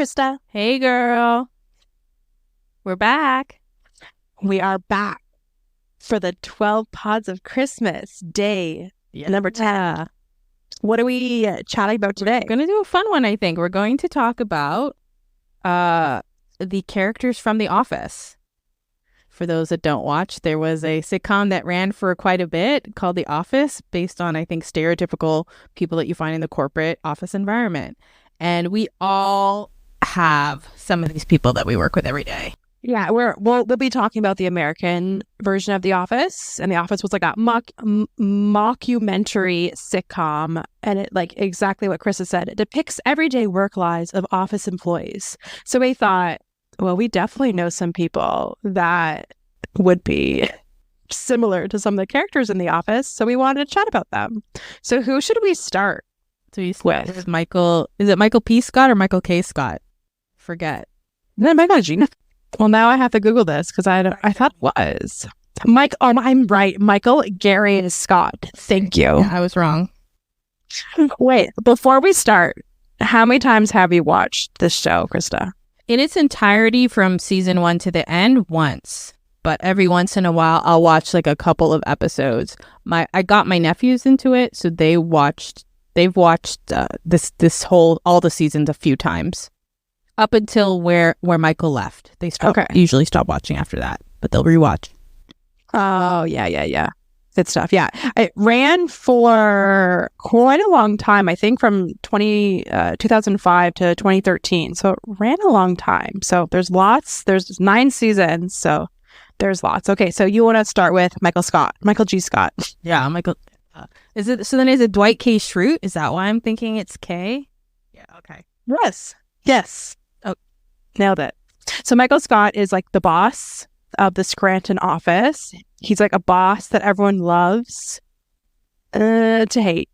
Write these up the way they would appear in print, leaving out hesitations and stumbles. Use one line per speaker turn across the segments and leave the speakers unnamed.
Krista.
Hey, girl. We're back.
We are back for the 12 Pods of Christmas day number 10. What are we chatting about today?
We're going to do a fun one, I think. We're going to talk about the characters from The Office. For those that don't watch, there was a sitcom that ran for quite a bit called The Office, based on, I think, stereotypical people that you find in the corporate office environment. And we all have some of these people that we work with every day.
Yeah, we'll be talking about the American version of The Office, and The Office was like a mockumentary sitcom, and it, like exactly what Krista said, it depicts everyday work lives of office employees. So we thought, well, we definitely know some people that would be similar to some of the characters in The Office, so we wanted to chat about them. So who should we start?
So you start with Michael. Is it Michael P. Scott or Michael K. Scott? Forget.
No, my God, Gina. Well, now I have to Google this because I thought it was Mike. Oh, I'm right. Michael Gary Scott. Thank you.
Yeah, I was wrong.
Wait, before we start, how many times have you watched this show, Krista?
In its entirety from season 1 to the end, once. But every once in a while, I'll watch like a couple of episodes. I got my nephews into it, so they've watched this whole all the seasons a few times. Up until where Michael left. They usually stop watching after that, but they'll rewatch.
Oh, yeah. Good stuff. Yeah. It ran for quite a long time, I think from 2005 to 2013. So it ran a long time. So there's 9 seasons. So there's lots. Okay. So you want to start with Michael G. Scott.
Yeah. Michael. Is it Dwight K. Schrute? Is that why I'm thinking it's K? Yeah. Okay.
Yes. Oh, nailed it. So Michael Scott is like the boss of the Scranton office. He's like a boss that everyone loves to hate.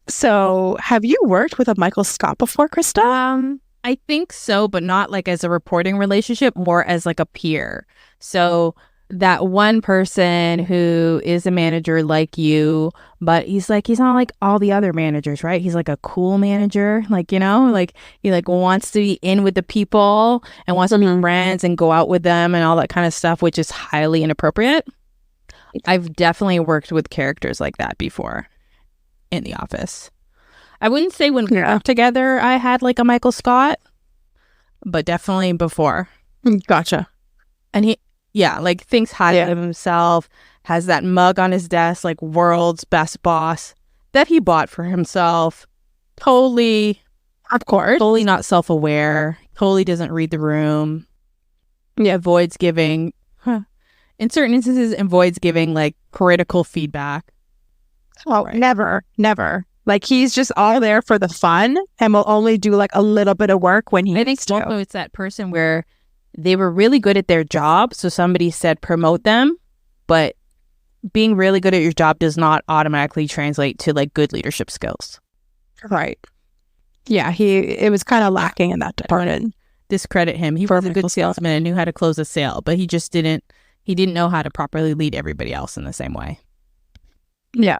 So have you worked with a Michael Scott before, Krista?
I think so, but not like as a reporting relationship, more as like a peer. So that one person who is a manager like you, but he's not like all the other managers, right? He's like a cool manager, like, you know, like he like wants to be in with the people and wants to be friends and go out with them and all that kind of stuff, which is highly inappropriate. I've definitely worked with characters like that before in The Office. I wouldn't say when we worked together I had like a Michael Scott, but definitely before.
Gotcha.
And he like thinks highly of himself, has that mug on his desk, like world's best boss that he bought for himself. Totally not self-aware, totally doesn't read the room. Yeah, avoids giving, in certain instances, avoids giving like critical feedback.
Oh, right. Never. Like he's just all there for the fun and will only do like a little bit of work when he needs to.
Also, it's that person where they were really good at their job, so somebody said promote them, but being really good at your job does not automatically translate to like good leadership skills.
Right. Yeah, it was kind of lacking in that department.
Discredit him. He was a good salesman and knew how to close a sale, but he didn't know how to properly lead everybody else in the same way.
Yeah.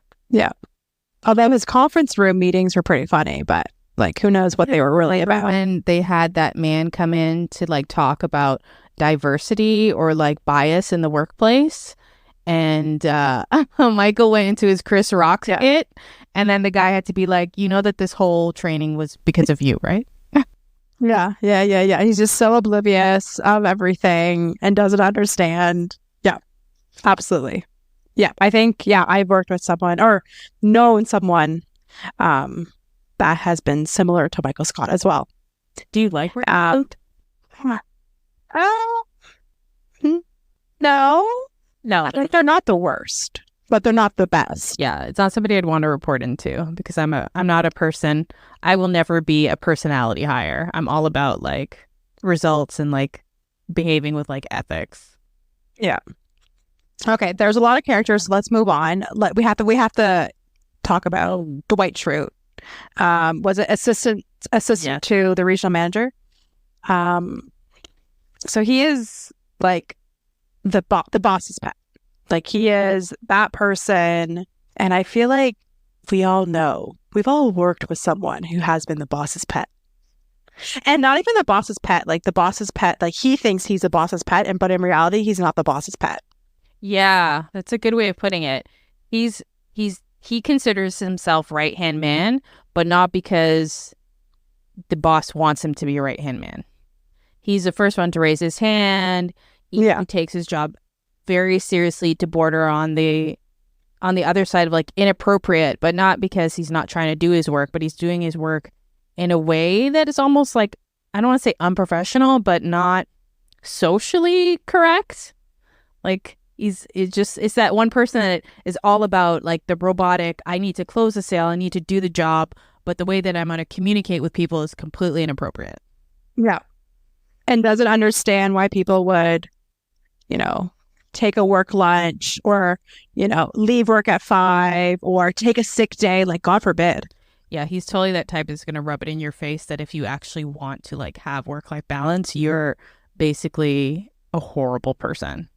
Although his conference room meetings were pretty funny, but like, who knows what they were really about.
And they had that man come in to like talk about diversity or like bias in the workplace. And Michael went into his Chris Rock skit. And then the guy had to be like, you know that this whole training was because of you, right?
Yeah. He's just so oblivious of everything and doesn't understand. Yeah, absolutely. Yeah, I think, I've worked with someone or known someone that has been similar to Michael Scott as well.
Do you like
No, like they're not the worst, but they're not the best.
Yeah, it's not somebody I'd want to report into because I'm not a person. I will never be a personality hire. I'm all about like results and like behaving with like ethics.
Yeah. Okay, there's a lot of characters, so let's move on. We have to talk about Dwight Schrute. Was it assistant to the regional manager? So he is like the boss's pet. Like he is that person, and I feel like we all know, we've all worked with someone who has been the boss's pet. And not even the boss's pet. Like the boss's pet, like he thinks he's the boss's pet, and but in reality, he's not the boss's pet.
Yeah, that's a good way of putting it. He considers himself right-hand man, but not because the boss wants him to be a right-hand man. He's the first one to raise his hand. He takes his job very seriously to border on the other side of like inappropriate, but not because he's not trying to do his work, but he's doing his work in a way that is almost like, I don't want to say unprofessional, but not socially correct. Like it's that one person that is all about like the robotic, I need to close the sale, I need to do the job, but the way that I'm going to communicate with people is completely inappropriate.
Yeah. And doesn't understand why people would, take a work lunch or, leave work at 5 or take a sick day, like God forbid.
Yeah, he's totally that type that's going to rub it in your face that if you actually want to like have work-life balance, you're basically a horrible person.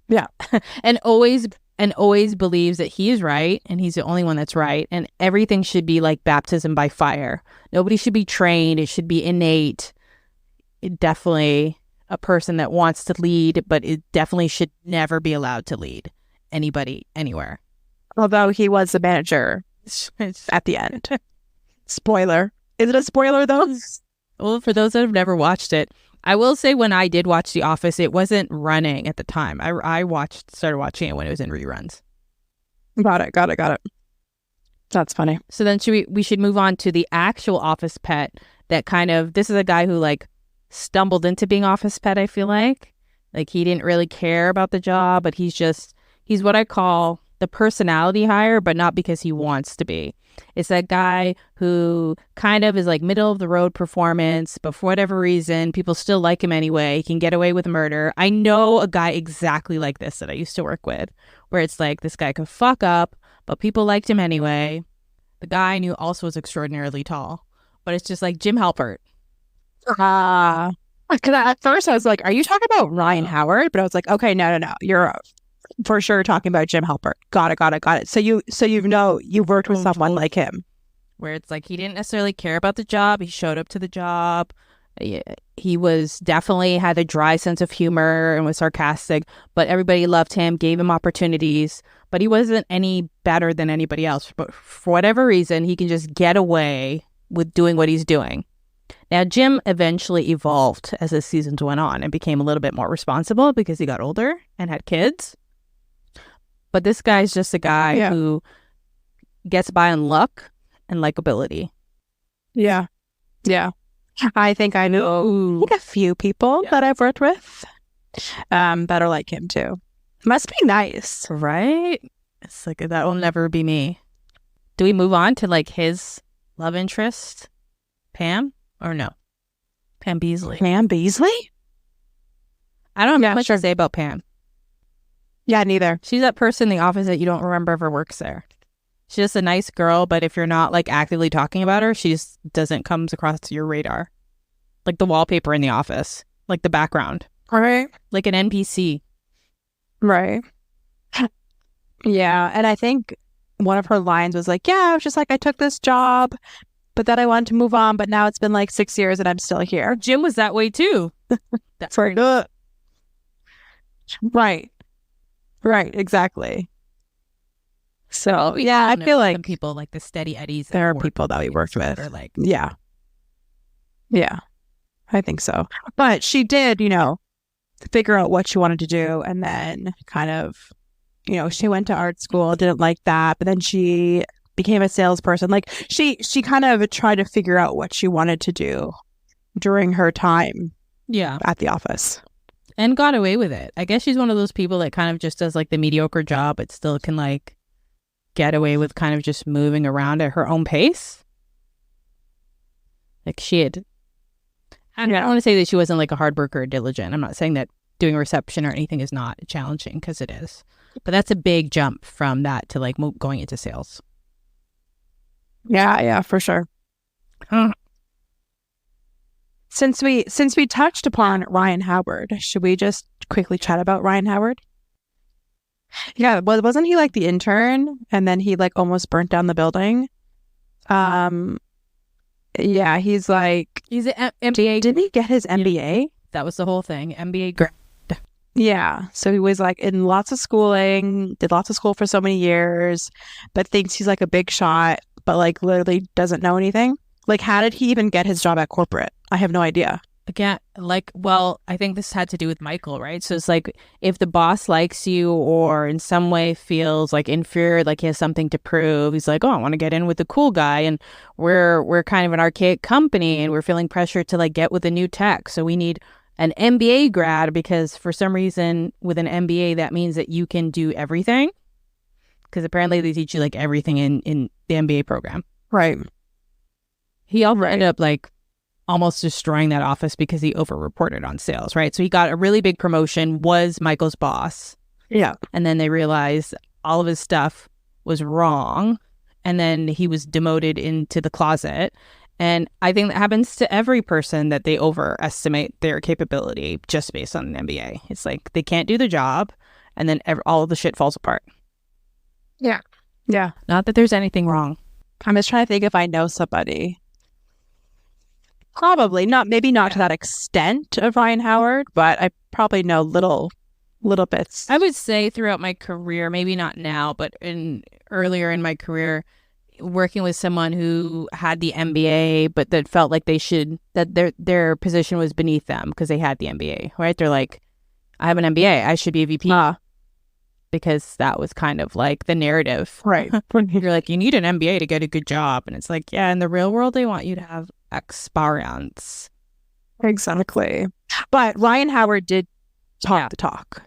Yeah.
and always believes that he is right and he's the only one that's right, and everything should be like baptism by fire. Nobody should be trained. It should be innate. It definitely a person that wants to lead, but it definitely should never be allowed to lead anybody anywhere.
Although he was the manager at the end. Spoiler. Is it a spoiler though?
Well, for those that have never watched it, I will say when I did watch The Office, it wasn't running at the time. I started watching it when it was in reruns.
Got it. That's funny.
So then we should move on to the actual office pet that this is a guy who like stumbled into being office pet, I feel like. Like he didn't really care about the job, but he's what I call the personality hire, but not because he wants to be. It's that guy who kind of is like middle of the road performance, but for whatever reason, people still like him anyway. He can get away with murder. I know a guy exactly like this that I used to work with, where it's like this guy could fuck up, but people liked him anyway. The guy I knew also was extraordinarily tall, but it's just like Jim Halpert.
Because at first I was like, are you talking about Ryan Howard? But I was like, okay, no. You're for sure talking about Jim Halpert. Got it. So you've worked with someone like him.
Where it's like he didn't necessarily care about the job. He showed up to the job. He was definitely had a dry sense of humor and was sarcastic, but everybody loved him, gave him opportunities, but he wasn't any better than anybody else. But for whatever reason, he can just get away with doing what he's doing. Now, Jim eventually evolved as the seasons went on and became a little bit more responsible because he got older and had kids. But this guy's just a guy who gets by on luck and likability.
Yeah. I think I know a few people that I've worked with that are like him too. Must be nice.
Right? It's like, that will never be me. Do we move on to like his love interest, Pam, or no? Pam Beesly.
Pam Beesly?
I don't have much to say about Pam.
Yeah, neither.
She's that person in the office that you don't remember ever works there. She's just a nice girl, but if you're not like actively talking about her, she just comes across your radar. Like the wallpaper in the office, like the background.
Right.
Like an NPC.
Right. Yeah. And I think one of her lines was like, I was just like, I took this job, but then I wanted to move on, but now it's been like 6 years and I'm still here.
Jim was that way too.
That's right. Right. Exactly. So, yeah, I feel like
some people like the steady eddies.
There are people that we worked with.
Like,
yeah, I think so. But she did, figure out what she wanted to do. And then kind of, she went to art school, didn't like that. But then she became a salesperson. Like she kind of tried to figure out what she wanted to do during her time at the office.
And got away with it. I guess she's one of those people that kind of just does like the mediocre job, but still can like get away with kind of just moving around at her own pace. Like she had, I don't want to say that she wasn't like a hard worker or diligent. I'm not saying that doing reception or anything is not challenging, because it is. But that's a big jump from that to like going into sales.
Yeah, for sure. Since we touched upon Ryan Howard, should we just quickly chat about Ryan Howard? Yeah, well, wasn't he like the intern and then he like almost burnt down the building? And Yeah, he's like,
He's an MBA.
didn't he get his MBA?
That was the whole thing. MBA grad.
Yeah. So he was like in lots of schooling, did lots of school for so many years, but thinks he's like a big shot, but like literally doesn't know anything. Like, how did he even get his job at corporate? I have no idea.
Again, like, well, I think this had to do with Michael, right? So it's like if the boss likes you or in some way feels like inferior, like he has something to prove, he's like, oh, I want to get in with the cool guy. And we're kind of an archaic company and we're feeling pressure to like get with the new tech. So we need an MBA grad because for some reason with an MBA, that means that you can do everything. Because apparently they teach you like everything in the MBA program.
Right.
He also ended up like almost destroying that office because he over-reported on sales, right? So he got a really big promotion, was Michael's boss.
Yeah.
And then they realized all of his stuff was wrong. And then he was demoted into the closet. And I think that happens to every person that they overestimate their capability just based on an MBA. It's like they can't do the job and then all of the shit falls apart.
Yeah. Yeah.
Not that there's anything wrong.
I'm just trying to think if I know somebody. Probably not, maybe not to that extent of Ryan Howard, but I probably know little bits.
I would say throughout my career, maybe not now, but earlier in my career, working with someone who had the MBA, but that felt like that their position was beneath them because they had the MBA, right? They're like, I have an MBA, I should be a VP. Because that was kind of like the narrative.
Right.
You're like, you need an MBA to get a good job. And it's like, yeah, in the real world, they want you to have experience.
Exactly. But Ryan Howard did talk the talk.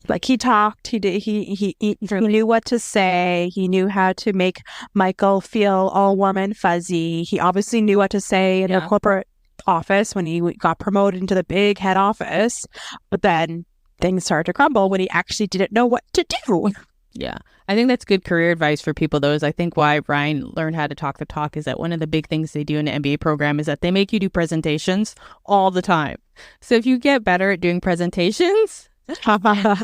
Like he talked, he did, he knew what to say. He knew how to make Michael feel all warm and fuzzy. He obviously knew what to say in the corporate office when he got promoted into the big head office. But then things started to crumble when he actually didn't know what to do.
Yeah. I think that's good career advice for people, though, is I think why Ryan learned how to talk the talk is that one of the big things they do in the MBA program is that they make you do presentations all the time. So if you get better at doing presentations,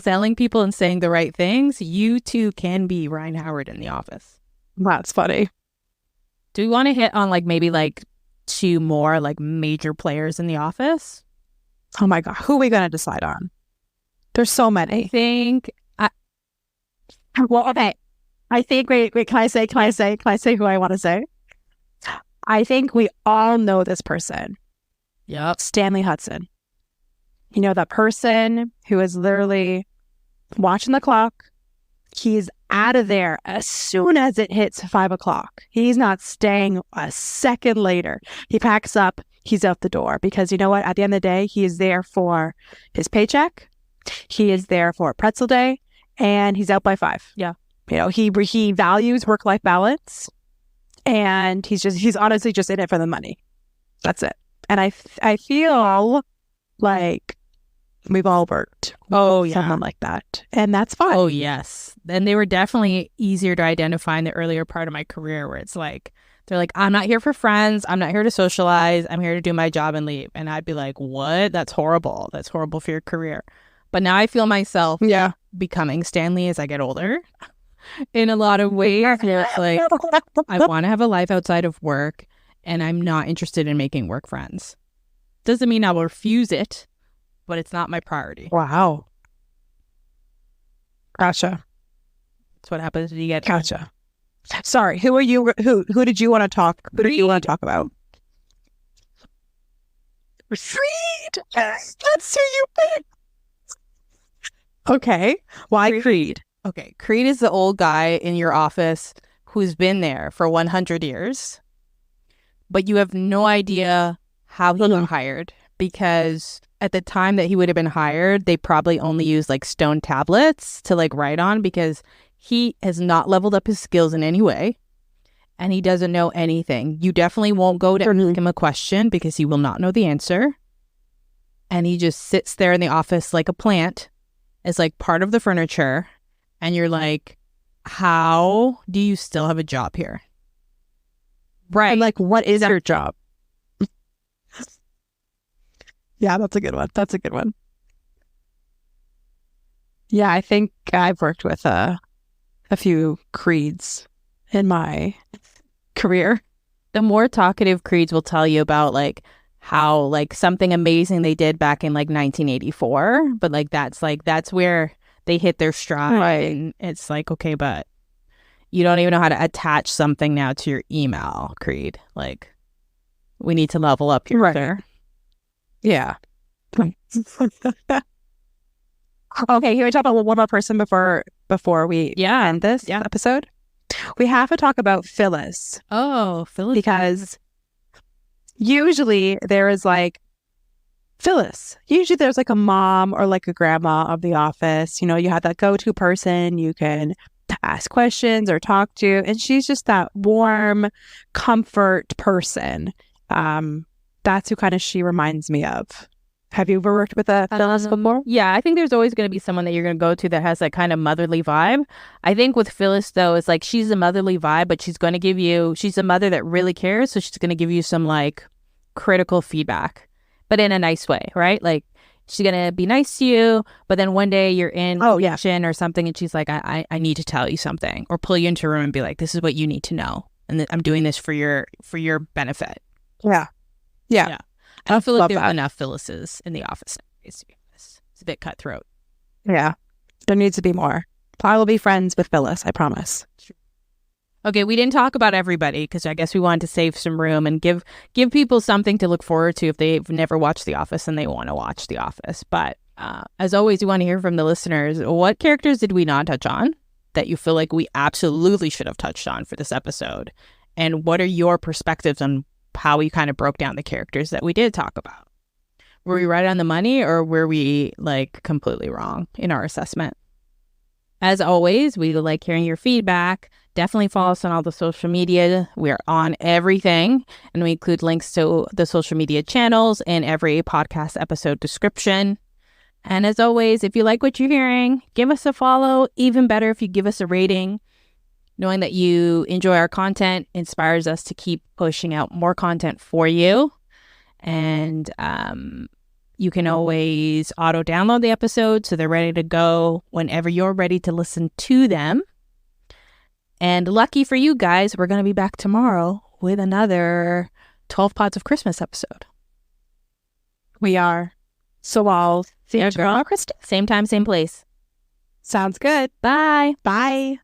selling people and saying the right things, you too can be Ryan Howard in the office.
That's funny.
Do we want to hit on like maybe like two more like major players in the office?
Oh my God. Who are we going to decide on? There's so many.
I think.
Well, okay. I think. Wait. Can I say who I want to say? I think we all know this person.
Yep.
Stanley Hudson. You know, that person who is literally watching the clock. He's out of there as soon as it hits 5 o'clock. He's not staying a second later. He packs up. He's out the door because you know what? At the end of the day, he is there for his paycheck. He is there for a pretzel day, and he's out by 5.
Yeah.
You know, he values work-life balance, and he's honestly just in it for the money. That's it. And I feel like we've all worked. Someone like that. And that's fine.
Oh, yes. And they were definitely easier to identify in the earlier part of my career where it's like, they're like, I'm not here for friends. I'm not here to socialize. I'm here to do my job and leave. And I'd be like, what? That's horrible. That's horrible for your career. But now I feel myself becoming Stanley as I get older in a lot of ways. It's like, I want to have a life outside of work and I'm not interested in making work friends. Doesn't mean I will refuse it, but it's not my priority.
Wow. Gotcha.
That's what happens when you get...
Gotcha. Sorry, who are you? Who did you want to talk? Who do you want to talk about? Creed. That's who you picked. Okay. Why Creed?
Okay. Creed is the old guy in your office who's been there for 100 years, but you have no idea how he got hired because at the time that he would have been hired, they probably only used like stone tablets to like write on because he has not leveled up his skills in any way and he doesn't know anything. You definitely won't go to ask him a question because he will not know the answer. And he just sits there in the office like a plant as like part of the furniture. And you're like, how do you still have a job here?
Right. And like, what is your job? Yeah, that's a good one. That's a good one. Yeah, I think I've worked with a few Creeds in my career.
The more talkative creeds will tell you about like how like something amazing they did back in like 1984, but that's where they hit their stride.
Right.
And it's like, okay, but you don't even know how to attach something now to your email, Creed. Like, we need to level up here.
Right.
Sir.
Yeah. Okay, can we talk about one more person before we end this episode? We have to talk about Phyllis.
Oh, Phyllis.
Because usually there is like Phyllis. Usually there's like a mom or like a grandma of the office. You know, you have that go-to person you can ask questions or talk to. And she's just that warm comfort person. That's who kind of she reminds me of. Have you ever worked with a Phyllis before?
Yeah, I think there's always going to be someone that you're going to go to that has that kind of motherly vibe. I think with Phyllis, though, it's like she's a motherly vibe, but she's going to give you, she's a mother that really cares. So she's going to give you some like critical feedback, but in a nice way, right? Like she's going to be nice to you, but then one day you're in kitchen or something and she's like, I need to tell you something, or pull you into a room and be like, this is what you need to know. And I'm doing this for your benefit.
Yeah.
I don't feel like there's enough Phyllises in the office nowadays, to be honest. It's a bit cutthroat.
Yeah. There needs to be more. I will be friends with Phyllis, I promise.
Okay, we didn't talk about everybody because I guess we wanted to save some room and give people something to look forward to if they've never watched The Office and they want to watch The Office. But as always, we want to hear from the listeners. What characters did we not touch on that you feel like we absolutely should have touched on for this episode? And what are your perspectives on how we kind of broke down the characters that we did talk about? Were we right on the money, or were we like completely wrong in our assessment? As always, we like hearing your feedback. Definitely follow us on all the social media. We're on everything, and we include links to the social media channels in every podcast episode description. And as always, if you like what you're hearing, give us a follow. Even better if you give us a rating. Knowing that you enjoy our content inspires us to keep pushing out more content for you. And you can always auto-download the episodes so they're ready to go whenever you're ready to listen to them. And lucky for you guys, we're going to be back tomorrow with another 12 Pods of Christmas episode.
We are. So I'll see you tomorrow, Krista.
Same time, same place.
Sounds good.
Bye.
Bye.